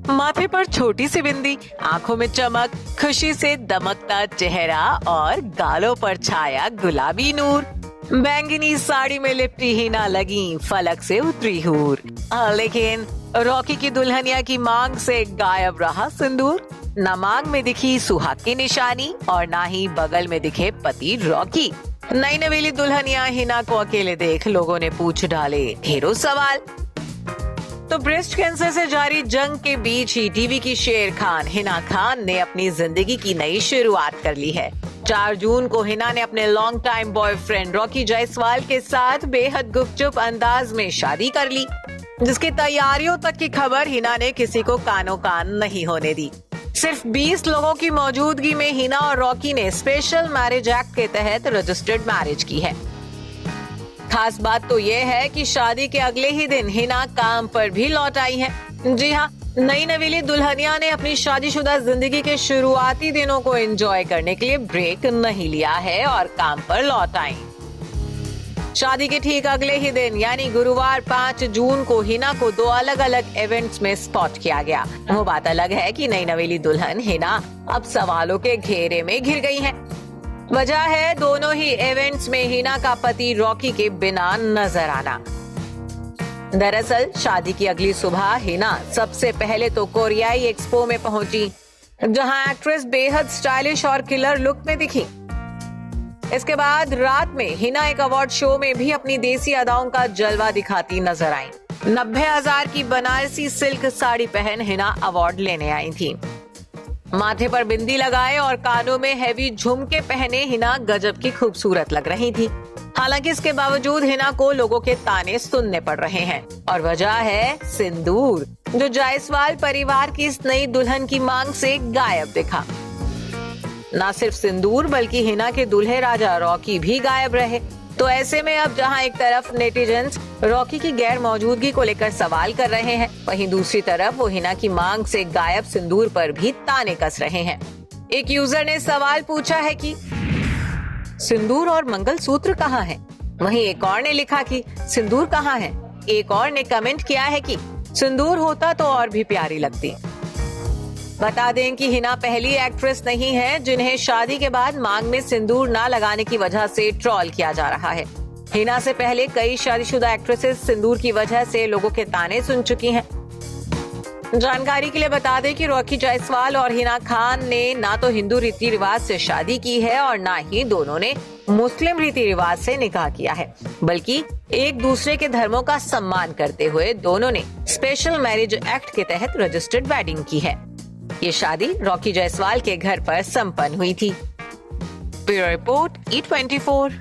माथे पर छोटी सी बिंदी, आंखों में चमक, खुशी से दमकता चेहरा और गालों पर छाया गुलाबी नूर। बैंगनी साड़ी में लिपटी हिना लगी फलक से उतरी हूर। लेकिन रॉकी की दुल्हनिया की मांग से गायब रहा सिंदूर। न मांग में दिखी सुहाग की निशानी और ना ही बगल में दिखे पति रॉकी। नई नवेली दुल्हनिया हिना को अकेले देख लोगों ने पूछ डाले ढेरों सवाल। तो ब्रेस्ट कैंसर से जारी जंग के बीच ही टीवी की शेर खान हिना खान ने अपनी जिंदगी की नई शुरुआत कर ली है। 4 जून को हिना ने अपने long time boyfriend Rocky Jaiswal के साथ बेहद गुपचुप अंदाज में शादी कर ली, जिसकी तैयारियों तक की खबर हिना ने किसी को कानो कान नहीं होने दी। सिर्फ 20 लोगों की मौजूदगी में हिना और रॉकी ने स्पेशल मैरिज एक्ट के तहत रजिस्टर्ड मैरिज की है। खास बात तो ये है कि शादी के अगले ही दिन हिना काम पर भी लौट आई है। जी हाँ, नई नवेली दुल्हनिया ने अपनी शादीशुदा जिंदगी के शुरुआती दिनों को एंजॉय करने के लिए ब्रेक नहीं लिया है और काम पर लौट आई। शादी के ठीक अगले ही दिन यानी गुरुवार 5 जून को हिना को 2 अलग अलग इवेंट्स में स्पॉट किया गया। वो बात अलग है कि नई नवेली दुल्हन हिना अब सवालों के घेरे में घिर गई है। वजह है दोनों ही इवेंट्स में हिना का पति रॉकी के बिना नजर आना। दरअसल शादी की अगली सुबह हिना सबसे पहले तो कोरियाई एक्सपो में पहुंची, जहां एक्ट्रेस बेहद स्टाइलिश और किलर लुक में दिखी। इसके बाद रात में हिना एक अवार्ड शो में भी अपनी देसी अदाओं का जलवा दिखाती नजर आई। 90,000 की बनारसी सिल्क साड़ी पहन हिना अवार्ड लेने आई थी। माथे पर बिंदी लगाए और कानों में हैवी झुमके पहने हिना गजब की खूबसूरत लग रही थी। हालांकि इसके बावजूद हिना को लोगों के ताने सुनने पड़ रहे हैं और वजह है सिंदूर, जो जायसवाल परिवार की इस नई दुल्हन की मांग से गायब दिखा। न सिर्फ सिंदूर बल्कि हिना के दूल्हे राजा रॉकी भी गायब रहे। तो ऐसे में अब जहां एक तरफ नेटिजन्स रॉकी की गैर मौजूदगी को लेकर सवाल कर रहे हैं, वहीं दूसरी तरफ वो हिना की मांग से गायब सिंदूर पर भी ताने कस रहे हैं। एक यूजर ने सवाल पूछा है कि सिंदूर और मंगलसूत्र कहाँ है? वहीं एक और ने लिखा कि सिंदूर कहाँ है? एक और ने कमेंट किया है कि सिंदूर होता तो और भी प्यारी लगती। बता दें कि हिना पहली एक्ट्रेस नहीं है जिन्हें शादी के बाद मांग में सिंदूर ना लगाने की वजह से ट्रोल किया जा रहा है। हिना से पहले कई शादीशुदा एक्ट्रेसेस सिंदूर की वजह से लोगों के ताने सुन चुकी हैं। जानकारी के लिए बता दें कि रॉकी जायसवाल और हिना खान ने ना तो हिंदू रीति रिवाज से शादी की है और ना ही दोनों ने मुस्लिम रीति रिवाज से निकाह किया है, बल्कि एक दूसरे के धर्मों का सम्मान करते हुए दोनों ने स्पेशल मैरिज एक्ट के तहत रजिस्टर्ड वेडिंग की है। ये शादी रॉकी जायसवाल के घर पर संपन्न हुई थी। Bureau report E24।